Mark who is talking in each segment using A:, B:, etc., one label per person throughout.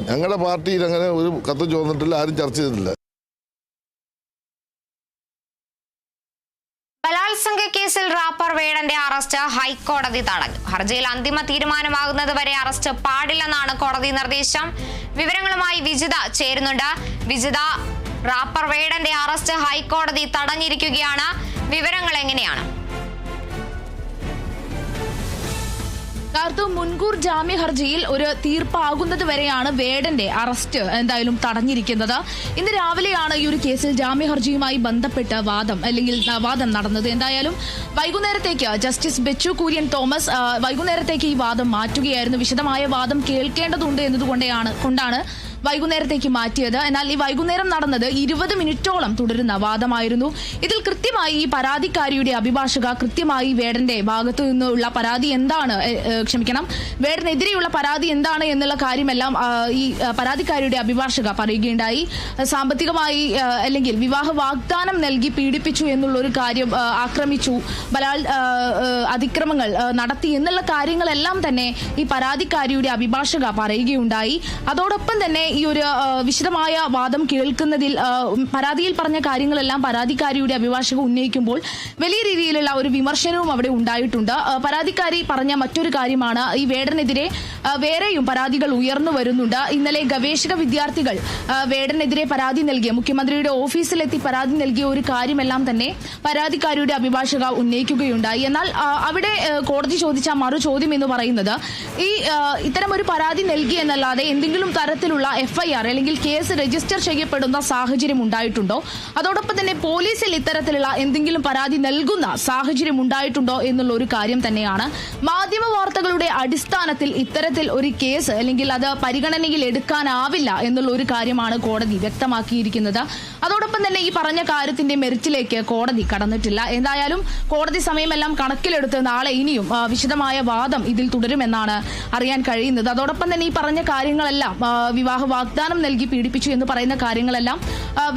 A: ഞങ്ങളുടെ പാർട്ടിയിൽ അങ്ങനെ ഒരു കത്തും ചോദിച്ചിട്ടില്ല, ആരും ചർച്ച ചെയ്തിട്ടില്ല.
B: ബലാത്സംഗ കേസിൽ റാപ്പർ വേടന്റെ അറസ്റ്റ് ഹൈക്കോടതി തടഞ്ഞു. ഹർജിയിൽ അന്തിമ തീരുമാനമാകുന്നത് വരെ അറസ്റ്റ് പാടില്ലെന്നാണ് കോടതി നിർദ്ദേശം. വിവരങ്ങളുമായി വിജിത ചേരുന്നുണ്ട്. വിജിത, റാപ്പർ വേടന്റെ അറസ്റ്റ് ഹൈക്കോടതി തടഞ്ഞിരിക്കുകയാണ്. വിവരങ്ങൾ എങ്ങനെയാണ്?
C: മുൻകൂർ ജാമ്യ ഹർജിയിൽ ഒരു തീർപ്പാകുന്നത് വരെയാണ് വേടന്റെ അറസ്റ്റ് എന്തായാലും തടഞ്ഞിരിക്കുന്നത്. ഇന്ന് രാവിലെയാണ് ഈ ഒരു കേസിൽ ജാമ്യ ഹർജിയുമായി ബന്ധപ്പെട്ട് വാദം നടന്നത്. എന്തായാലും വൈകുന്നേരത്തേക്ക് ജസ്റ്റിസ് ബെച്ചു കുര്യൻ തോമസ് വൈകുന്നേരത്തേക്ക് ഈ വാദം മാറ്റുകയായിരുന്നു. വിശദമായ വാദം കേൾക്കേണ്ടതുണ്ട് എന്നതുകൊണ്ടാണ് വൈകുന്നേരത്തേക്ക് മാറ്റിയത്. എന്നാൽ ഈ വൈകുന്നേരം നടന്നത് 20 മിനിറ്റോളം തുടരുന്ന വാദമായിരുന്നു. ഇതിൽ കൃത്യമായി ഈ പരാതിക്കാരിയുടെ അഭിഭാഷക കൃത്യമായി വേടന്റെ ഭാഗത്തു നിന്നുള്ള പരാതി എന്താണ്, വേടനെതിരെയുള്ള പരാതി എന്താണ് എന്നുള്ള കാര്യമെല്ലാം ഈ പരാതിക്കാരിയുടെ അഭിഭാഷക പറയുകയുണ്ടായി. സാമ്പത്തികമായി അല്ലെങ്കിൽ വിവാഹ വാഗ്ദാനം നൽകി പീഡിപ്പിച്ചു എന്നുള്ള ഒരു കാര്യം, ആക്രമിച്ചു, അതിക്രമങ്ങൾ നടത്തി എന്നുള്ള കാര്യങ്ങളെല്ലാം തന്നെ ഈ പരാതിക്കാരിയുടെ അഭിഭാഷക പറയുകയുണ്ടായി. അതോടൊപ്പം തന്നെ ഈ ഒരു വിശദമായ വാദം കേൾക്കുന്നതിൽ പരാതിയിൽ പറഞ്ഞ കാര്യങ്ങളെല്ലാം പരാതിക്കാരിയുടെ അഭിഭാഷക ഉന്നയിക്കുമ്പോൾ വലിയ രീതിയിലുള്ള ഒരു വിമർശനവും അവിടെ ഉണ്ടായിട്ടുണ്ട്. പരാതിക്കാരി പറഞ്ഞ മറ്റൊരു കാര്യമാണ്, ഈ വേടനെതിരെ വേറെയും പരാതികൾ ഉയർന്നു വരുന്നുണ്ട്. ഇന്നലെ ഗവേഷക വിദ്യാർത്ഥികൾ വേടനെതിരെ പരാതി നൽകിയ, മുഖ്യമന്ത്രിയുടെ ഓഫീസിലെത്തി പരാതി നൽകിയ ഒരു കാര്യമെല്ലാം തന്നെ പരാതിക്കാരിയുടെ അഭിഭാഷക ഉന്നയിക്കുകയുണ്ടായി. എന്നാൽ അവിടെ കോടതി ചോദിച്ച മറു ചോദ്യം എന്ന് പറയുന്നത്, ഈ ഇത്തരമൊരു പരാതി നൽകി എന്നല്ലാതെ എന്തെങ്കിലും തരത്തിലുള്ള FIR അല്ലെങ്കിൽ കേസ് രജിസ്റ്റർ ചെയ്യപ്പെടുന്ന സാഹചര്യം ഉണ്ടായിട്ടുണ്ടോ, അതോടൊപ്പം തന്നെ പോലീസിൽ ഇത്തരത്തിലുള്ള എന്തെങ്കിലും പരാതി നൽകുന്ന സാഹചര്യം ഉണ്ടായിട്ടുണ്ടോ എന്നുള്ള ഒരു കാര്യം തന്നെയാണ്. മാധ്യമ വാർത്തകളുടെ അടിസ്ഥാനത്തിൽ ഇത്തരത്തിൽ ഒരു കേസ് അല്ലെങ്കിൽ അത് പരിഗണനയിൽ എടുക്കാനാവില്ല എന്നുള്ള ഒരു കാര്യമാണ് കോടതി വ്യക്തമാക്കിയിരിക്കുന്നത്. അതോടൊപ്പം തന്നെ ഈ പറഞ്ഞ കാര്യത്തിന്റെ മെറിറ്റിലേക്ക് കോടതി കടന്നിട്ടില്ല. എന്തായാലും കോടതി സമയമെല്ലാം കണക്കിലെടുത്ത് നാളെ ഇനിയും വിശദമായ വാദം ഇതിൽ തുടരുമെന്നാണ് അറിയാൻ കഴിയുന്നത്. അതോടൊപ്പം തന്നെ ഈ പറഞ്ഞ കാര്യങ്ങളെല്ലാം, വിവാഹ വാഗ്ദാനം നൽകി പീഡിപ്പിച്ചു എന്ന് പറയുന്ന കാര്യങ്ങളെല്ലാം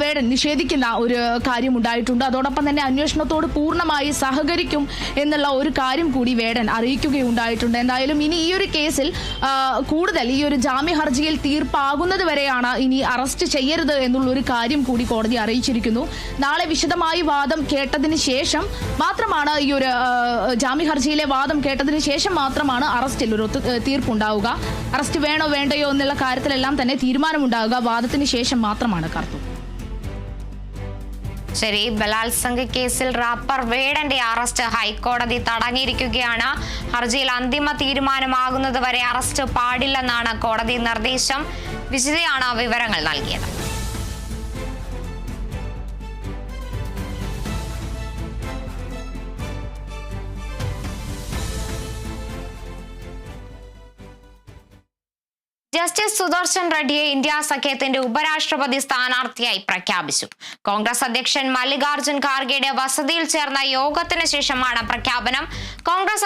C: വേടൻ നിഷേധിക്കുന്ന ഒരു കാര്യം ഉണ്ടായിട്ടുണ്ട്. അതോടൊപ്പം തന്നെ അന്വേഷണത്തോട് പൂർണ്ണമായി സഹകരിക്കും എന്നുള്ള ഒരു കാര്യം കൂടി വേടൻ അറിയിക്കുകയുണ്ടായിട്ടുണ്ട്. എന്തായാലും ഇനി ഈ ഒരു കേസിൽ കൂടുതൽ ഈ ഒരു ജാമ്യ ഹർജിയിൽ തീർപ്പാകുന്നത് വരെയാണ് ഇനി അറസ്റ്റ് ചെയ്യരുത് എന്നുള്ള ഒരു കാര്യം കൂടി കോടതി അറിയിച്ചിരിക്കുന്നു. നാളെ വിശദമായി വാദം കേട്ടതിന് ശേഷം മാത്രമാണ് ഈ ഒരു ജാമ്യ ഹർജിയിലെ വാദം കേട്ടതിന് ശേഷം മാത്രമാണ് അറസ്റ്റിൽ ഒരു തീർപ്പുണ്ടാവുക. അറസ്റ്റ് വേണോ വേണ്ടയോ എന്നുള്ള കാര്യത്തിലെല്ലാം തന്നെ തീരുമാനമുണ്ടാവുക വാദത്തിന് ശേഷം മാത്രമാണ്. കാർത്തു,
B: ശരി. ബലാത്സംഗ കേസിൽ റാപ്പർ വേടന്റെ അറസ്റ്റ് ഹൈക്കോടതി തടഞ്ഞിരിക്കുകയാണ്. ഹർജിയിൽ അന്തിമ തീരുമാനമാകുന്നത് വരെ അറസ്റ്റ് പാടില്ലെന്നാണ് കോടതി നിർദ്ദേശം. വിജിതയാണ് വിവരങ്ങൾ നൽകിയത്. ജസ്റ്റിസ് സുദർശൻ റെഡ്ഡിയെ ഇന്ത്യ സഖ്യത്തിന്റെ ഉപരാഷ്ട്രപതി സ്ഥാനാർത്ഥിയായി പ്രഖ്യാപിച്ചു. കോൺഗ്രസ് അധ്യക്ഷൻ മല്ലികാർജുൻ ഖാർഗെയുടെ വസതിയിൽ ചേർന്ന യോഗത്തിന് ശേഷമാണ് പ്രഖ്യാപനം. കോൺഗ്രസ്